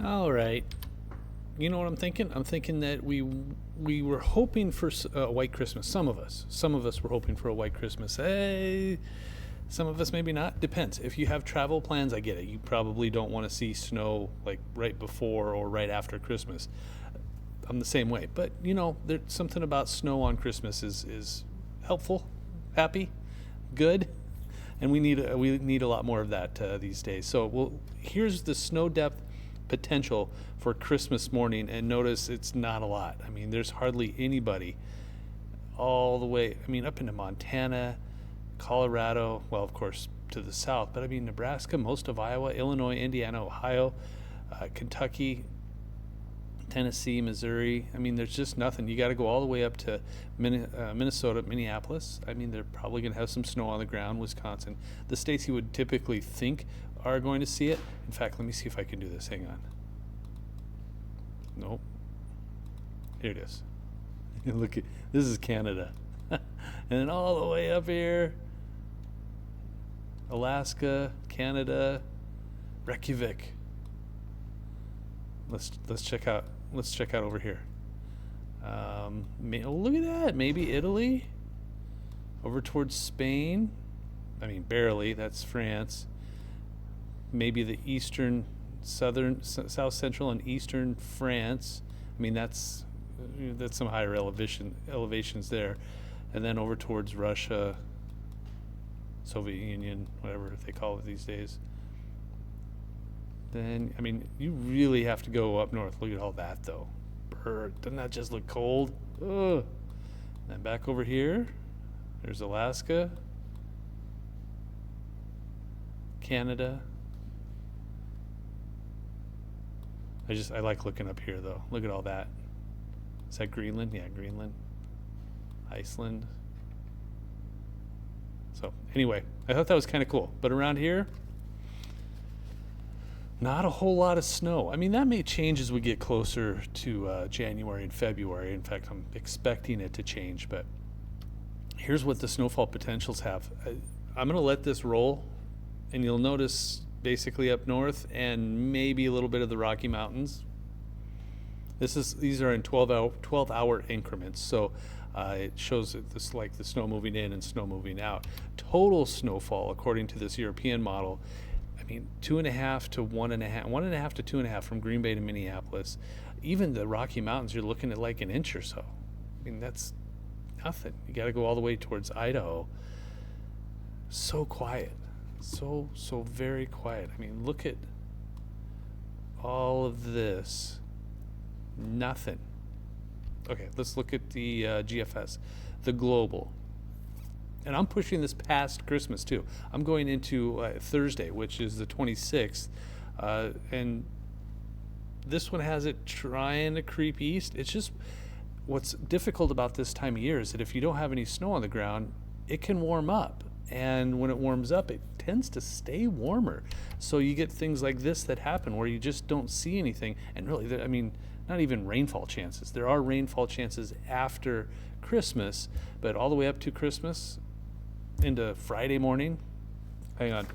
All right. You know what I'm thinking? I'm thinking that we were hoping for a white Christmas. Some of us were hoping for a white Christmas. Hey, some of us maybe not. Depends. If you have travel plans, I get it. You probably don't want to see snow like right before or right after Christmas. I'm the same way. But there's something about snow on Christmas is helpful, happy, good, and we need a lot more of that these days. So, here's the snow depth potential for Christmas morning, and notice it's not a lot. I mean, there's hardly anybody all the way. I mean, up into Montana, Colorado, well, of course, to the south, but I mean, Nebraska, most of Iowa, Illinois, Indiana, Ohio, Kentucky, Tennessee, Missouri. I mean, there's just nothing. You got to go all the way up to Minnesota, Minneapolis. I mean, they're probably going to have some snow on the ground. Wisconsin, the states you would typically think are going to see it. In fact, let me see if I can do this. Hang on. Nope. Here it is. Look at this is Canada, and then all the way up here, Alaska, Canada, Reykjavik. Let's check out. Let's check out over here. Look at that. Maybe Italy. Over towards Spain. I mean, barely. That's France. Maybe the eastern, south central, and eastern France. I mean, that's some higher elevations there, and then over towards Russia, Soviet Union, whatever they call it these days. Then, I mean, you really have to go up north. Look at all that, though. Doesn't that just look cold? Ugh. Then back over here, there's Alaska, Canada. I like looking up here, though. Look at all that. Is that Greenland? Yeah, Greenland. Iceland. So, anyway, I thought that was kind of cool. But around here, not a whole lot of snow. I mean, that may change as we get closer to January and February. In fact, I'm expecting it to change. But here's what the snowfall potentials have. I'm going to let this roll, and you'll notice basically up north and maybe a little bit of the Rocky Mountains. These are in 12-hour increments. So it shows this like the snow moving in and snow moving out. Total snowfall, according to this European model, I mean, 2.5 to 1.5, 1.5 to 2.5 from Green Bay to Minneapolis. Even the Rocky Mountains, you're looking at like an inch or so. I mean, that's nothing. You got to go all the way towards Idaho. So quiet. So very quiet. I mean, look at all of this. Nothing. Okay, let's look at the GFS, the global. And I'm pushing this past Christmas too. I'm going into Thursday, which is the 26th, and this one has it trying to creep east. It's just what's difficult about this time of year is that if you don't have any snow on the ground, it can warm up. And when it warms up, it tends to stay warmer. So you get things like this that happen where you just don't see anything. And really, I mean, not even rainfall chances. There are rainfall chances after Christmas, but all the way up to Christmas into Friday morning. Hang on.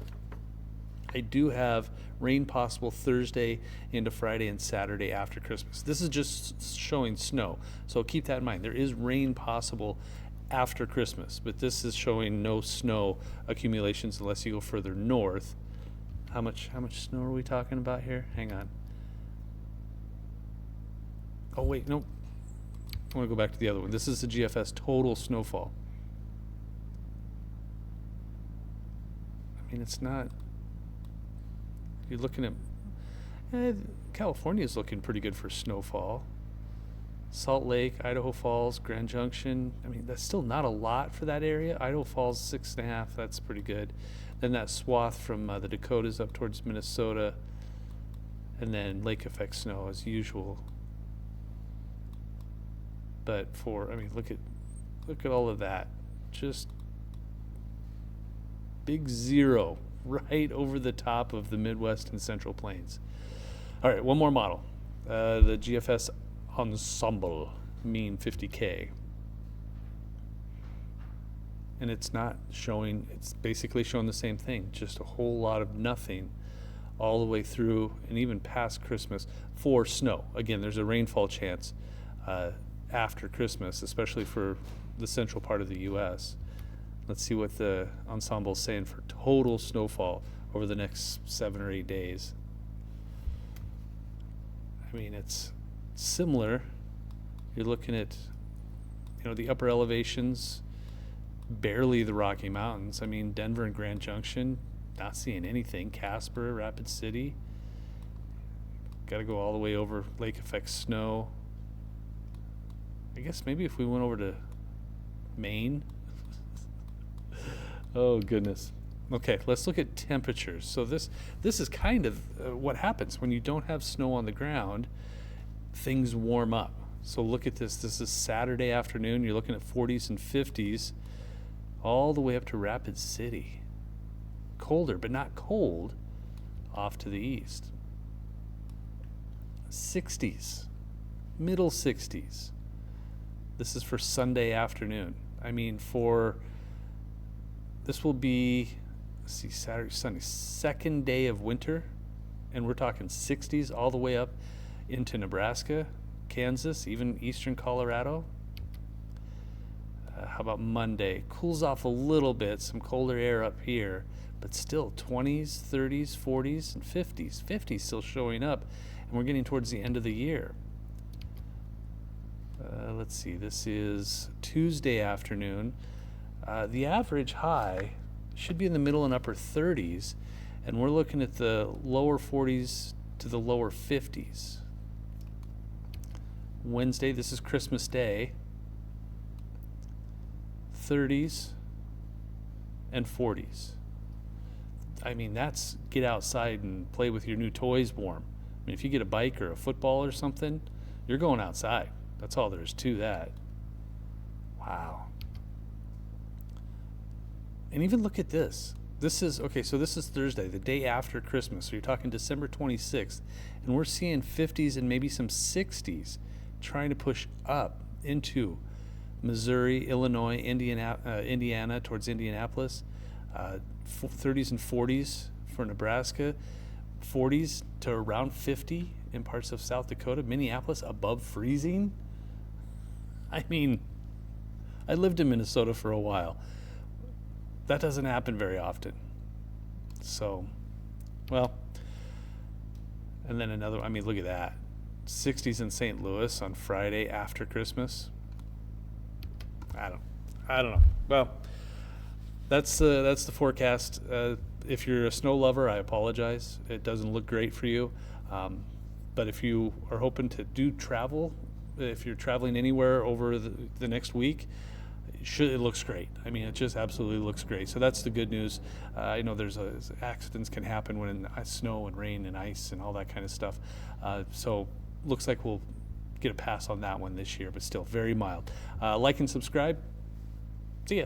I do have rain possible Thursday into Friday and Saturday after Christmas. This is just showing snow. So keep that in mind. There is rain possible after Christmas, but this is showing no snow accumulations unless you go further north. How much snow are we talking about here? Hang on. Oh wait, nope. I want to go back to the other one. This is the GFS total snowfall. I mean, it's not. You're looking at California is looking pretty good for snowfall. Salt Lake, Idaho Falls, Grand Junction. I mean, that's still not a lot for that area. Idaho Falls, 6.5. That's pretty good. Then that swath from the Dakotas up towards Minnesota, and then lake effect snow as usual. But look at all of that. Just big zero right over the top of the Midwest and Central Plains. All right, one more model. The GFS Ensemble mean 50K. And it's not showing, it's basically showing the same thing, just a whole lot of nothing all the way through and even past Christmas for snow. Again, there's a rainfall chance after Christmas, especially for the central part of the U.S. Let's see what the ensemble is saying for total snowfall over the next 7 or 8 days. I mean, it's similar. You're looking at, the upper elevations, barely the Rocky Mountains. I mean, Denver and Grand Junction, not seeing anything. Casper, Rapid City, got to go all the way over lake effect snow. I guess maybe if we went over to Maine. Oh, goodness. Okay, let's look at temperatures. So this is kind of what happens when you don't have snow on the ground. Things warm up. So look at this. This is Saturday afternoon. You're looking at 40s and 50s all the way up to Rapid City. Colder, but not cold, off to the east. 60s, middle 60s. This is for Sunday afternoon. I mean, this will be, let's see, Saturday, Sunday, second day of winter, and we're talking 60s all the way up into Nebraska, Kansas, even eastern Colorado. How about Monday? Cools off a little bit, some colder air up here, but still 20s, 30s, 40s, and 50s. 50s still showing up, and we're getting towards the end of the year. Let's see, this is Tuesday afternoon. The average high should be in the middle and upper 30s, and we're looking at the lower 40s to the lower 50s. Wednesday, this is Christmas Day, 30s and 40s. I mean, that's get outside and play with your new toys warm. I mean, if you get a bike or a football or something, you're going outside. That's all there is to that. Wow. And even look at this. This is Thursday, the day after Christmas. So you're talking December 26th. And we're seeing 50s and maybe some 60s trying to push up into Missouri, Illinois, Indiana towards Indianapolis. 30s and 40s for Nebraska. 40s to around 50 in parts of South Dakota. Minneapolis above freezing. I mean, I lived in Minnesota for a while. That doesn't happen very often. So, well, and then look at that. 60s in St. Louis on Friday after Christmas. I don't know. Well, that's the forecast. If you're a snow lover, I apologize. It doesn't look great for you. But if you are hoping to do travel, if you're traveling anywhere over the next week, it looks great. I mean, it just absolutely looks great. So that's the good news. I know there's accidents can happen when snow and rain and ice and all that kind of stuff. So looks like we'll get a pass on that one this year, but still very mild. Like and subscribe. See ya.